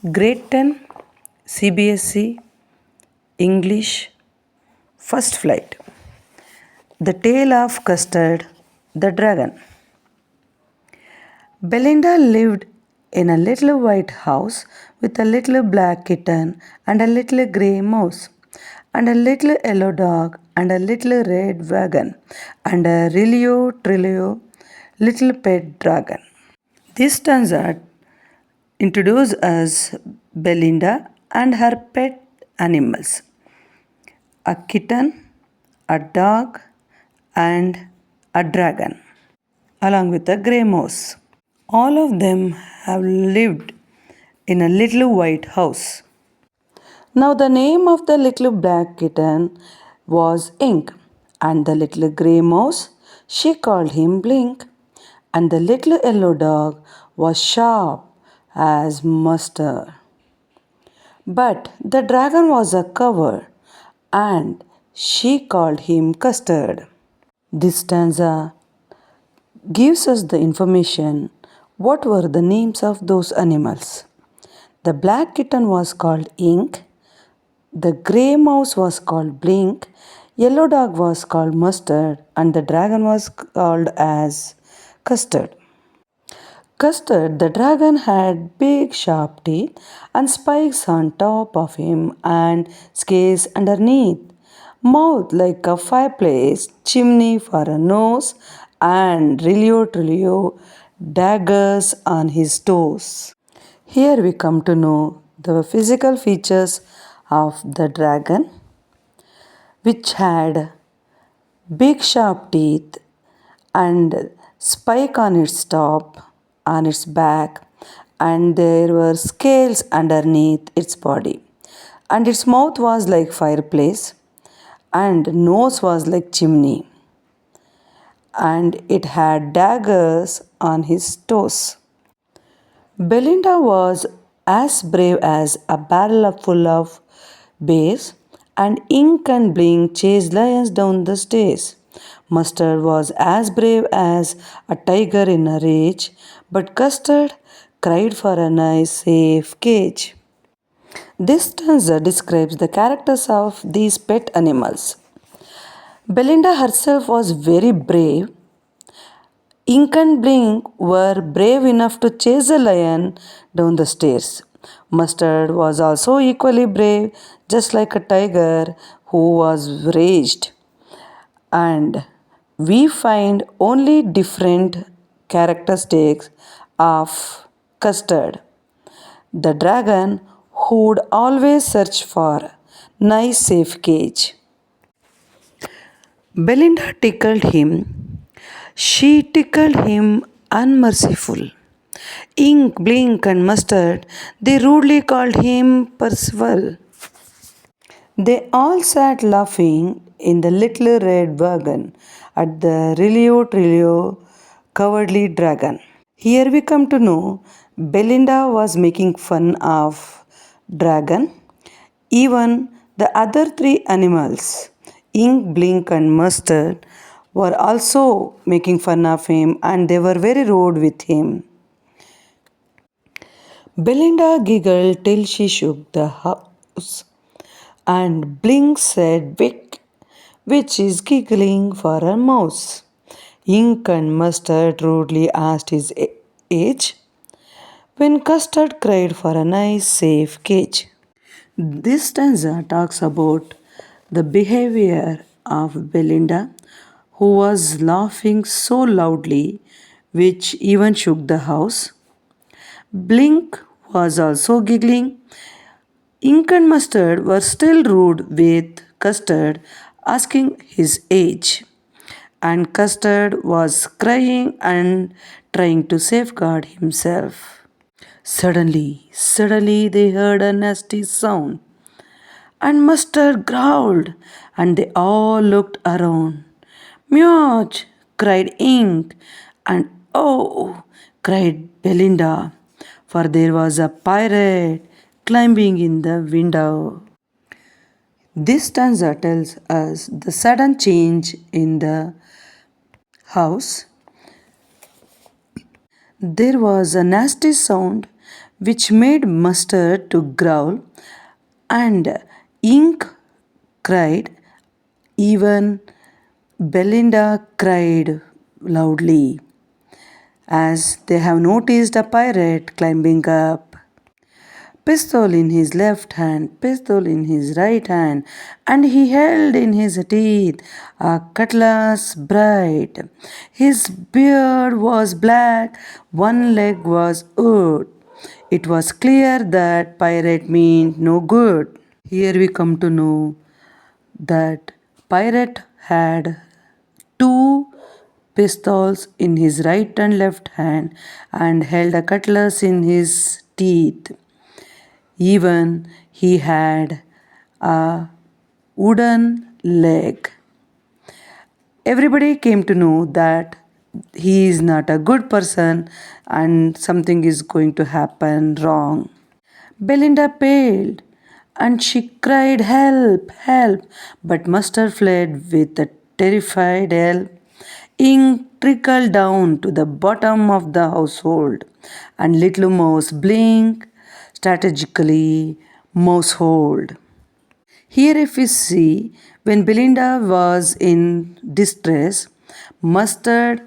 Grade 10 Cbse English First Flight. The Tale of Custard the Dragon. Belinda lived in a little white house with a little black kitten and a little grey mouse and a little yellow dog and a little red wagon and a Rilio Trilio little pet dragon. This stanza introduces us Belinda and her pet animals, a kitten, a dog, and a dragon, along with a grey mouse. All of them have lived in a little white house. Now, the name of the little black kitten was Ink, and the little grey mouse, she called him Blink, and the little yellow dog was Sharp as Mustard. But the dragon was a coward, and she called him Custard. This stanza gives us the information what were the names of those animals. The black kitten was called Ink, the grey mouse was called Blink, yellow dog was called Mustard, and the dragon was called as Custard. Custard, the dragon, had big sharp teeth and spikes on top of him and scales underneath, mouth like a fireplace, chimney for a nose, and Trilio daggers on his toes. Here we come to know the physical features of the dragon, which had big sharp teeth and spike on its top, on its back, and there were scales underneath its body. And its mouth was like fireplace, and nose was like chimney, and it had daggers on his toes. Belinda was as brave as a barrel full of bears, and Ink and Blink chased lions down the stairs. Mustard was as brave as a tiger in a rage, but Custard cried for a nice, safe cage. This stanza describes the characters of these pet animals. Belinda herself was very brave. Ink and Blink were brave enough to chase a lion down the stairs. Mustard was also equally brave, just like a tiger who was raged. And we find only different characteristics of Custard, the dragon who would always search for nice safe cage. Belinda tickled him. She tickled him unmerciful. Ink, Blink, and Mustard, they rudely called him Percival. They all sat laughing in the little red wagon at the Trilio cowardly dragon. Here we come to know Belinda was making fun of dragon. Even the other three animals, Ink, Blink, and Mustard, were also making fun of him, and they were very rude with him. Belinda giggled till she shook the house, and Blink said, "Vic," which is giggling for a mouse. Ink and Mustard rudely asked his age, when Custard cried for a nice safe cage. This stanza talks about the behavior of Belinda, who was laughing so loudly which even shook the house. Blink was also giggling. Ink and Mustard were still rude with Custard, asking his age. And Custard was crying and trying to safeguard himself. Suddenly they heard a nasty sound. And Mustard growled, and they all looked around. "Meoch!" cried Ink, and "Oh!" cried Belinda, for there was a pirate climbing in the window. This stanza tells us the sudden change in the house. There was a nasty sound which made Mustard to growl, and Ink cried. Even Belinda cried loudly as they have noticed a pirate climbing up. Pistol in his left hand, pistol in his right hand, and he held in his teeth a cutlass bright. His beard was black, one leg was wood. It was clear that pirate meant no good. Here we come to know that pirate had two pistols in his right and left hand and held a cutlass in his teeth. Even he had a wooden leg. Everybody came to know that he is not a good person and something is going to happen wrong. Belinda paled and she cried, "Help, help!" But Mustard fled with a terrified yell. Ink trickled down to the bottom of the household, and little mouse blinked strategically mousehold. Here, if we see, when Belinda was in distress, Mustard,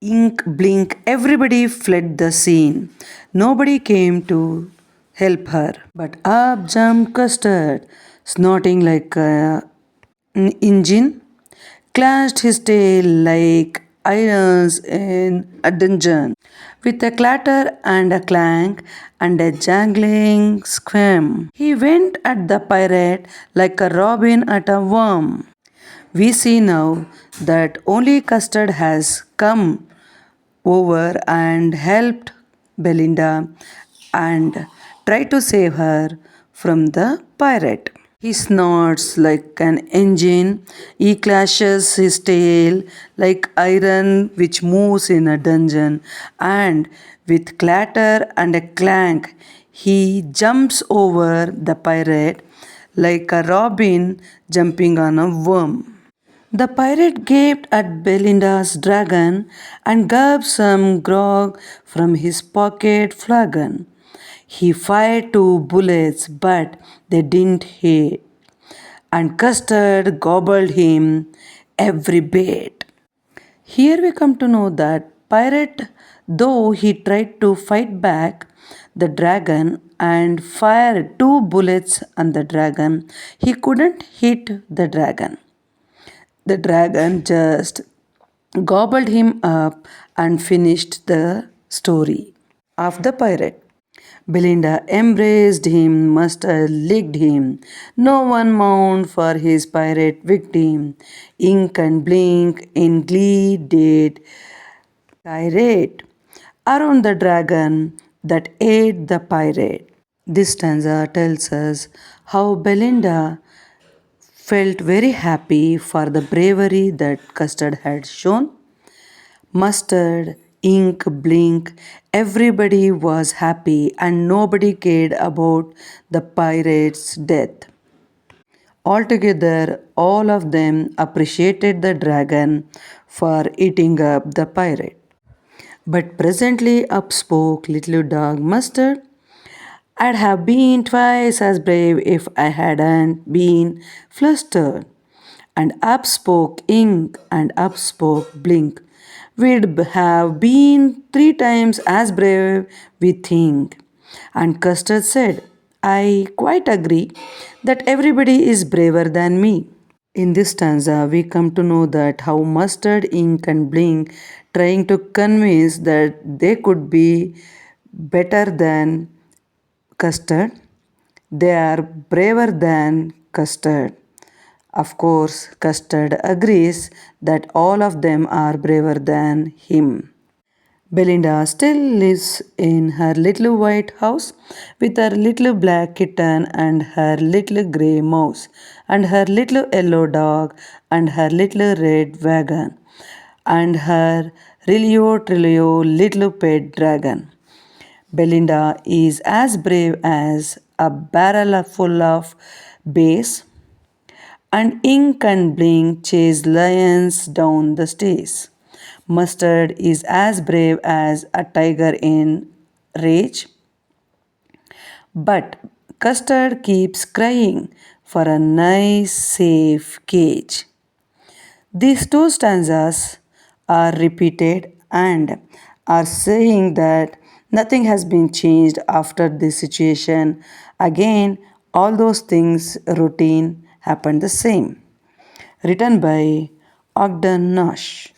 Ink, Blink, everybody fled the scene. Nobody came to help her. But up jumped Custard, snorting like an engine, clashed his tail like irons in a dungeon, with a clatter and a clank and a jangling scream. He went at the pirate like a robin at a worm. We see now that only Custard has come over and helped Belinda and tried to save her from the pirate. He snorts like an engine, he clashes his tail like iron which moves in a dungeon, and with clatter and a clank he jumps over the pirate like a robin jumping on a worm. The pirate gaped at Belinda's dragon and gulped some grog from his pocket flagon. He fired two bullets, but they didn't hit, and Custard gobbled him every bit. Here we come to know that pirate, though he tried to fight back the dragon and fired two bullets on the dragon, he couldn't hit the dragon. The dragon just gobbled him up and finished the story of the pirate. Belinda embraced him, Mustard licked him. No one mourned for his pirate victim. Ink and Blink in glee did tirade around the dragon that ate the pirate. This stanza tells us how Belinda felt very happy for the bravery that Custard had shown. Mustard, Ink, Blink, everybody was happy and nobody cared about the pirate's death. Altogether, all of them appreciated the dragon for eating up the pirate. But presently up spoke little dog Mustard. I'd have been twice as brave if I hadn't been flustered. And up spoke Ink, and up spoke Blink. We'd have been 3 times as brave, we think. And Custard said, I quite agree that everybody is braver than me. In this stanza, we come to know that how Mustard, Ink, and Blink trying to convince that they could be better than Custard. They are braver than Custard. Of course, Custard agrees that all of them are braver than him. Belinda still lives in her little white house with her little black kitten and her little grey mouse and her little yellow dog and her little red wagon and her Trilio little pet dragon. Belinda is as brave as a barrel full of bass, and Ink and Blink chase lions down the stairs. Mustard is as brave as a tiger in rage. But Custard keeps crying for a nice, safe cage. These two stanzas are repeated and are saying that nothing has been changed after this situation. Again, all those things routine happened the same. Written by Ogde Nash.